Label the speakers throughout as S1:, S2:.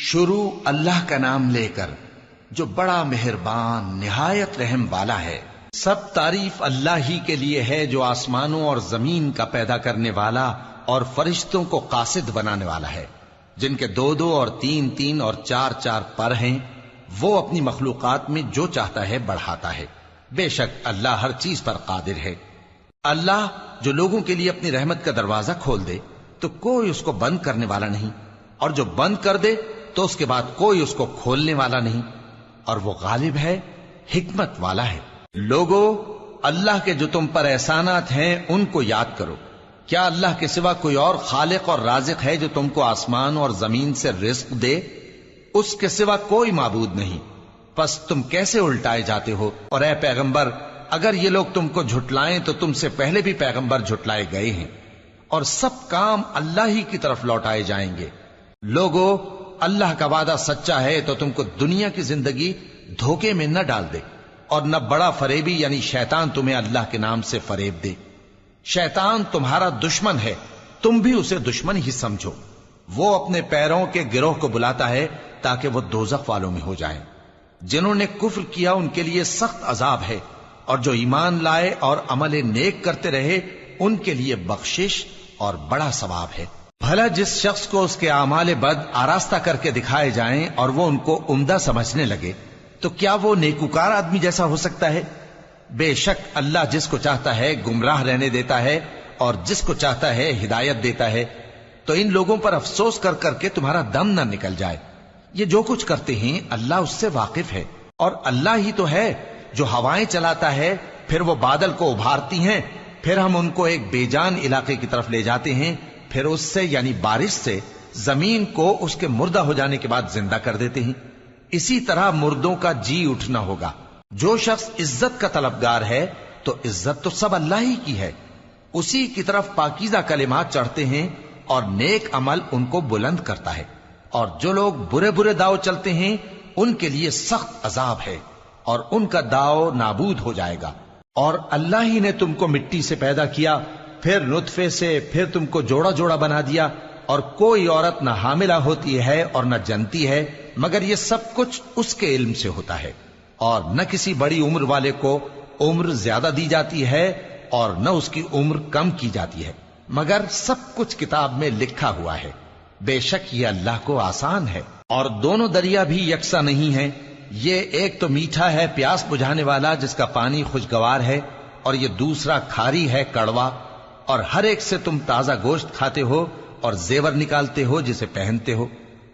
S1: شروع اللہ کا نام لے کر جو بڑا مہربان نہایت رحم والا ہے۔ سب تعریف اللہ ہی کے لیے ہے جو آسمانوں اور زمین کا پیدا کرنے والا اور فرشتوں کو قاصد بنانے والا ہے، جن کے 2 اور 3 اور 4 پر ہیں۔ وہ اپنی مخلوقات میں جو چاہتا ہے بڑھاتا ہے، بے شک اللہ ہر چیز پر قادر ہے۔ اللہ جو لوگوں کے لیے اپنی رحمت کا دروازہ کھول دے تو کوئی اس کو بند کرنے والا نہیں، اور جو بند کر دے تو اس کے بعد کوئی اس کو کھولنے والا نہیں، اور وہ غالب ہے، حکمت والا ہے۔ لوگو، اللہ کے جو تم پر احسانات ہیں ان کو یاد کرو۔ کیا اللہ کے سوا کوئی اور خالق اور رازق ہے جو تم کو آسمان اور زمین سے رزق دے؟ اس کے سوا کوئی معبود نہیں، پس تم کیسے الٹائے جاتے ہو؟ اور اے پیغمبر، اگر یہ لوگ تم کو جھٹلائیں تو تم سے پہلے بھی پیغمبر جھٹلائے گئے ہیں، اور سب کام اللہ ہی کی طرف لوٹائے جائیں گے۔ لوگو، اللہ کا وعدہ سچا ہے تو تم کو دنیا کی زندگی دھوکے میں نہ ڈال دے، اور نہ بڑا فریبی یعنی شیطان تمہیں اللہ کے نام سے فریب دے۔ شیطان تمہارا دشمن ہے، تم بھی اسے دشمن ہی سمجھو۔ وہ اپنے پیروں کے گروہ کو بلاتا ہے تاکہ وہ دوزخ والوں میں ہو جائیں۔ جنہوں نے کفر کیا ان کے لیے سخت عذاب ہے، اور جو ایمان لائے اور عمل نیک کرتے رہے ان کے لیے بخشش اور بڑا ثواب ہے۔ بھلا جس شخص کو اس کے اعمال بد آراستہ کر کے دکھائے جائیں اور وہ ان کو عمدہ سمجھنے لگے تو کیا وہ نیکوکار آدمی جیسا ہو سکتا ہے؟ بے شک اللہ جس کو چاہتا ہے گمراہ رہنے دیتا ہے اور جس کو چاہتا ہے ہدایت دیتا ہے۔ تو ان لوگوں پر افسوس کر کر کے تمہارا دم نہ نکل جائے۔ یہ جو کچھ کرتے ہیں اللہ اس سے واقف ہے، اور اللہ ہی تو ہے جو ہوائیں چلاتا ہے، پھر وہ بادل کو ابھارتی ہیں، پھر ہم ان کو ایک بے جان علاقے کی طرف لے جاتے ہیں، پھر اس سے یعنی بارش سے زمین کو اس کے مردہ ہو جانے کے بعد زندہ کر دیتے ہیں۔ اسی طرح مردوں کا جی اٹھنا ہوگا۔ جو شخص عزت کا طلبگار ہے تو عزت تو سب اللہ ہی کی ہے، اسی کی طرف پاکیزہ کلمات چڑھتے ہیں اور نیک عمل ان کو بلند کرتا ہے، اور جو لوگ برے برے داؤ چلتے ہیں ان کے لیے سخت عذاب ہے، اور ان کا داؤ نابود ہو جائے گا۔ اور اللہ ہی نے تم کو مٹی سے پیدا کیا، پھر نطفے سے، پھر تم کو جوڑا جوڑا بنا دیا، اور کوئی عورت نہ حاملہ ہوتی ہے اور نہ جنتی ہے، مگر یہ سب کچھ اس کے علم سے ہوتا ہے۔ اور نہ کسی بڑی عمر والے کو عمر زیادہ دی جاتی ہے اور نہ اس کی عمر کم کی جاتی ہے، مگر سب کچھ کتاب میں لکھا ہوا ہے۔ بے شک یہ اللہ کو آسان ہے۔ اور دونوں دریا بھی یکساں نہیں ہیں، یہ ایک تو میٹھا ہے پیاس بجھانے والا جس کا پانی خوشگوار ہے، اور یہ دوسرا کھاری ہے کڑوا، اور ہر ایک سے تم تازہ گوشت کھاتے ہو اور زیور نکالتے ہو جسے پہنتے ہو۔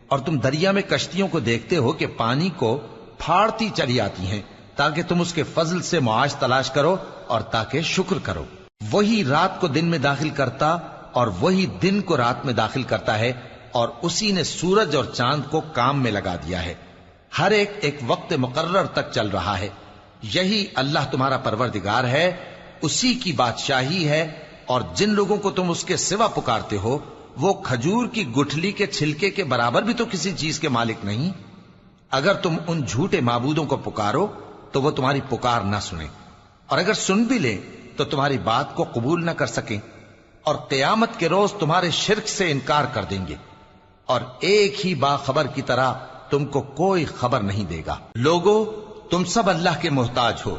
S1: اور تم دریا میں کشتیوں کو دیکھتے ہو کہ پانی کو پھاڑتی چلی آتی ہیں تاکہ تم اس کے فضل سے معاش تلاش کرو اور تاکہ شکر کرو۔ وہی رات کو دن میں داخل کرتا اور وہی دن کو رات میں داخل کرتا ہے، اور اسی نے سورج اور چاند کو کام میں لگا دیا ہے، ہر ایک ایک وقت مقرر تک چل رہا ہے۔ یہی اللہ تمہارا پروردگار ہے، اسی کی بادشاہی ہے۔ اور جن لوگوں کو تم اس کے سوا پکارتے ہو وہ کھجور کی گٹھلی کے چھلکے کے برابر بھی تو کسی چیز کے مالک نہیں۔ اگر تم ان جھوٹے معبودوں کو پکارو تو وہ تمہاری پکار نہ سنیں، اور اگر سن بھی لیں تو تمہاری بات کو قبول نہ کر سکیں، اور قیامت کے روز تمہارے شرک سے انکار کر دیں گے، اور ایک ہی باخبر کی طرح تم کو کوئی خبر نہیں دے گا۔ لوگو، تم سب اللہ کے محتاج ہو،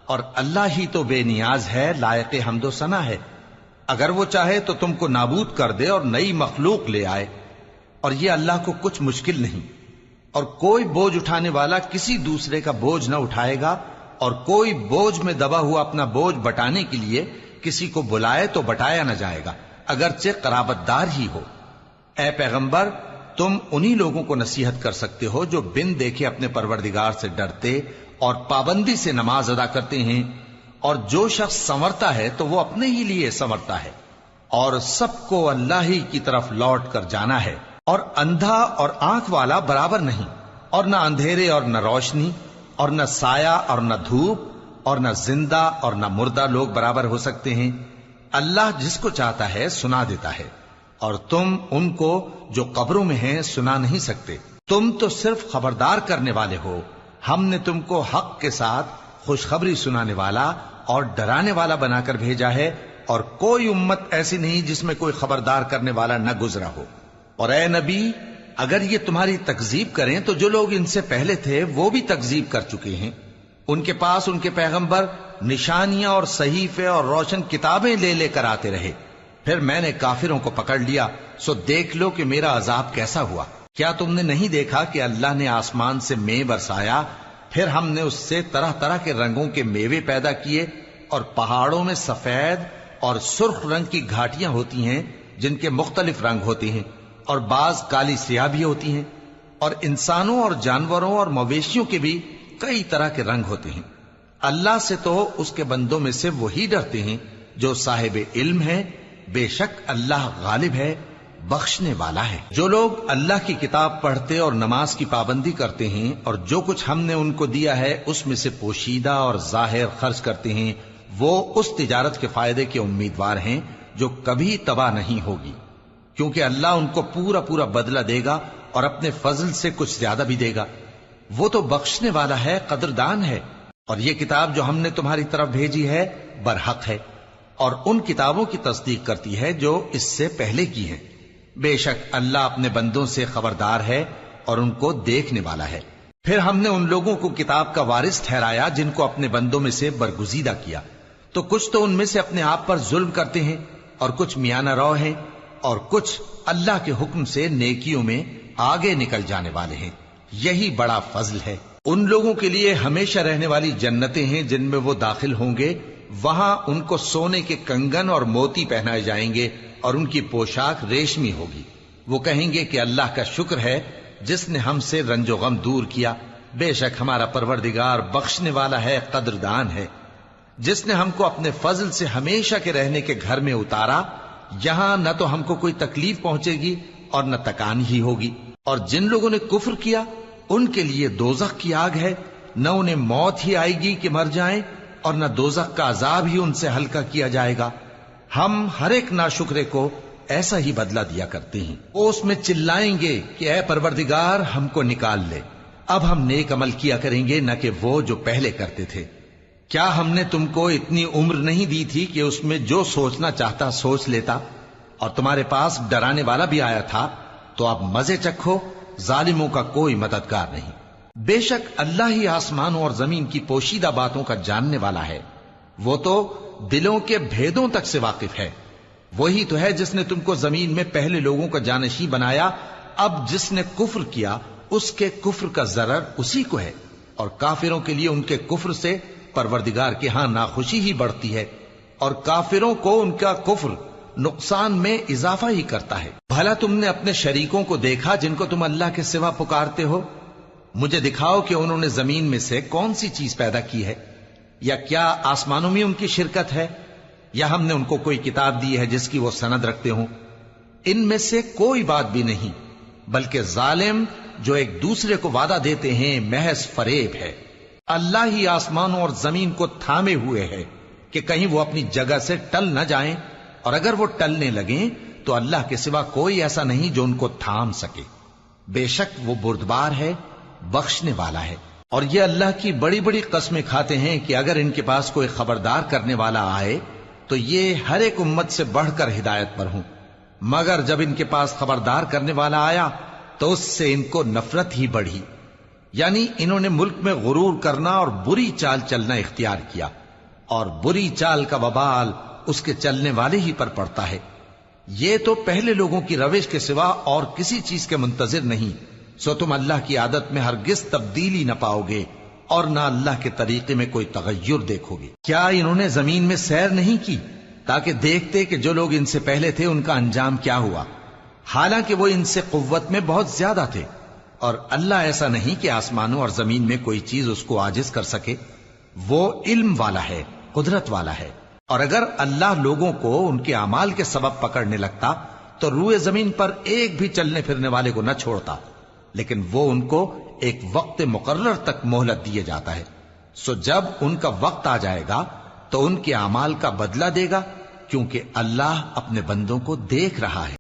S1: اور اللہ ہی تو بے نیاز ہے، لائق حمد و ثنا ہے۔ اگر وہ چاہے تو تم کو نابود کر دے اور نئی مخلوق لے آئے، اور یہ اللہ کو کچھ مشکل نہیں۔ اور کوئی بوجھ اٹھانے والا کسی دوسرے کا بوجھ نہ اٹھائے گا، اور کوئی بوجھ میں دبا ہوا اپنا بوجھ بٹانے کے لیے کسی کو بلائے تو بٹایا نہ جائے گا، اگرچہ قرابت دار ہی ہو۔ اے پیغمبر، تم انہی لوگوں کو نصیحت کر سکتے ہو جو بن دیکھے اپنے پروردگار سے ڈرتے اور پابندی سے نماز ادا کرتے ہیں، اور جو شخص سنورتا ہے تو وہ اپنے ہی لیے سنورتا ہے، اور سب کو اللہ ہی کی طرف لوٹ کر جانا ہے۔ اور اندھا اور آنکھ والا برابر نہیں، اور نہ اندھیرے اور نہ روشنی، اور نہ سایہ اور نہ دھوپ، اور نہ زندہ اور نہ مردہ لوگ برابر ہو سکتے ہیں۔ اللہ جس کو چاہتا ہے سنا دیتا ہے، اور تم ان کو جو قبروں میں ہیں سنا نہیں سکتے۔ تم تو صرف خبردار کرنے والے ہو، ہم نے تم کو حق کے ساتھ خوشخبری سنانے والا اور ڈرانے والا بنا کر بھیجا ہے، اور کوئی امت ایسی نہیں جس میں کوئی خبردار کرنے والا نہ گزرا ہو۔ اور اے نبی، اگر یہ تمہاری تکذیب کریں تو جو لوگ ان سے پہلے تھے وہ بھی تکذیب کر چکے ہیں. ان کے پاس ان کے پیغمبر نشانیاں اور صحیفے اور روشن کتابیں لے لے کر آتے رہے. پھر میں نے کافروں کو پکڑ لیا، سو دیکھ لو کہ میرا عذاب کیسا ہوا. کیا تم نے نہیں دیکھا کہ اللہ نے آسمان سے مے برسایا، پھر ہم نے اس سے طرح طرح کے رنگوں کے میوے پیدا کیے، اور پہاڑوں میں سفید اور سرخ رنگ کی گھاٹیاں ہوتی ہیں جن کے مختلف رنگ ہوتے ہیں، اور بعض کالی سیاہ بھی ہوتی ہیں، اور انسانوں اور جانوروں اور مویشیوں کے بھی کئی طرح کے رنگ ہوتے ہیں. اللہ سے تو اس کے بندوں میں سے وہی ڈرتے ہیں جو صاحب علم ہے. بے شک اللہ غالب ہے، بخشنے والا ہے. جو لوگ اللہ کی کتاب پڑھتے اور نماز کی پابندی کرتے ہیں اور جو کچھ ہم نے ان کو دیا ہے اس میں سے پوشیدہ اور ظاہر خرچ کرتے ہیں، وہ اس تجارت کے فائدے کے امیدوار ہیں جو کبھی تباہ نہیں ہوگی، کیونکہ اللہ ان کو پورا پورا بدلہ دے گا اور اپنے فضل سے کچھ زیادہ بھی دے گا. وہ تو بخشنے والا ہے، قدردان ہے. اور یہ کتاب جو ہم نے تمہاری طرف بھیجی ہے برحق ہے، اور ان کتابوں کی تصدیق کرتی ہے جو اس سے پہلے کی ہیں. بے شک اللہ اپنے بندوں سے خبردار ہے اور ان کو دیکھنے والا ہے. پھر ہم نے ان لوگوں کو کتاب کا وارث ٹھہرایا جن کو اپنے بندوں میں سے برگزیدہ کیا، تو کچھ تو ان میں سے اپنے آپ پر ظلم کرتے ہیں اور کچھ میانہ رو ہیں، اور کچھ اللہ کے حکم سے نیکیوں میں آگے نکل جانے والے ہیں. یہی بڑا فضل ہے. ان لوگوں کے لیے ہمیشہ رہنے والی جنتیں ہیں جن میں وہ داخل ہوں گے. وہاں ان کو سونے کے کنگن اور موتی پہنائے جائیں گے اور ان کی پوشاک ریشمی ہوگی. وہ کہیں گے کہ اللہ کا شکر ہے جس نے ہم سے رنج و غم دور کیا. بے شک ہمارا پروردگار بخشنے والا ہے، قدردان ہے. جس نے ہم کو اپنے فضل سے ہمیشہ کے رہنے کے گھر میں اتارا، یہاں نہ تو ہم کو کوئی تکلیف پہنچے گی اور نہ تکان ہی ہوگی. اور جن لوگوں نے کفر کیا ان کے لیے دوزخ کی آگ ہے، نہ انہیں موت ہی آئے گی کہ مر جائیں، اور نہ دوزخ کا عذاب ہی ان سے ہلکا کیا جائے گا. ہم ہر ایک ناشکرے کو ایسا ہی بدلہ دیا کرتے ہیں. وہ اس میں چلائیں گے کہ اے پروردگار ہم کو نکال لے، اب ہم نیک عمل کیا کریں گے نہ کہ وہ جو پہلے کرتے تھے. کیا ہم نے تم کو اتنی عمر نہیں دی تھی کہ اس میں جو سوچنا چاہتا سوچ لیتا، اور تمہارے پاس ڈرانے والا بھی آیا تھا؟ تو اب مزے چکھو، ظالموں کا کوئی مددگار نہیں. بے شک اللہ ہی آسمانوں اور زمین کی پوشیدہ باتوں کا جاننے والا ہے. وہ تو دلوں کے بھیدوں تک سے واقف ہے. وہی تو ہے جس نے تم کو زمین میں پہلے لوگوں کا جانشین بنایا. اب جس نے کفر کیا اس کے کفر کا ضرر اسی کو ہے، اور کافروں کے لیے ان کے کفر سے پروردگار کے ہاں ناخوشی ہی بڑھتی ہے، اور کافروں کو ان کا کفر نقصان میں اضافہ ہی کرتا ہے. بھلا تم نے اپنے شریکوں کو دیکھا جن کو تم اللہ کے سوا پکارتے ہو؟ مجھے دکھاؤ کہ انہوں نے زمین میں سے کون سی چیز پیدا کی ہے، یا کیا آسمانوں میں ان کی شرکت ہے، یا ہم نے ان کو کوئی کتاب دی ہے جس کی وہ سند رکھتے ہوں؟ ان میں سے کوئی بات بھی نہیں، بلکہ ظالم جو ایک دوسرے کو وعدہ دیتے ہیں محض فریب ہے. اللہ ہی آسمانوں اور زمین کو تھامے ہوئے ہے کہ کہیں وہ اپنی جگہ سے ٹل نہ جائیں، اور اگر وہ ٹلنے لگیں تو اللہ کے سوا کوئی ایسا نہیں جو ان کو تھام سکے. بے شک وہ بردبار ہے، بخشنے والا ہے. اور یہ اللہ کی بڑی بڑی قسمیں کھاتے ہیں کہ اگر ان کے پاس کوئی خبردار کرنے والا آئے تو یہ ہر ایک امت سے بڑھ کر ہدایت پر ہوں، مگر جب ان کے پاس خبردار کرنے والا آیا تو اس سے ان کو نفرت ہی بڑھی. یعنی انہوں نے ملک میں غرور کرنا اور بری چال چلنا اختیار کیا، اور بری چال کا وبال اس کے چلنے والے ہی پر پڑتا ہے. یہ تو پہلے لوگوں کی روش کے سوا اور کسی چیز کے منتظر نہیں، سو تم اللہ کی عادت میں ہرگز تبدیلی نہ پاؤ گے اور نہ اللہ کے طریقے میں کوئی تغیر دیکھو گے. کیا انہوں نے زمین میں سیر نہیں کی تاکہ دیکھتے کہ جو لوگ ان سے پہلے تھے ان کا انجام کیا ہوا، حالانکہ وہ ان سے قوت میں بہت زیادہ تھے. اور اللہ ایسا نہیں کہ آسمانوں اور زمین میں کوئی چیز اس کو عاجز کر سکے. وہ علم والا ہے، قدرت والا ہے. اور اگر اللہ لوگوں کو ان کے اعمال کے سبب پکڑنے لگتا تو روئے زمین پر ایک بھی چلنے پھرنے والے کو نہ چھوڑتا، لیکن وہ ان کو ایک وقت مقرر تک مہلت دیے جاتا ہے. سو جب ان کا وقت آ جائے گا تو ان کے اعمال کا بدلہ دے گا، کیونکہ اللہ اپنے بندوں کو دیکھ رہا ہے.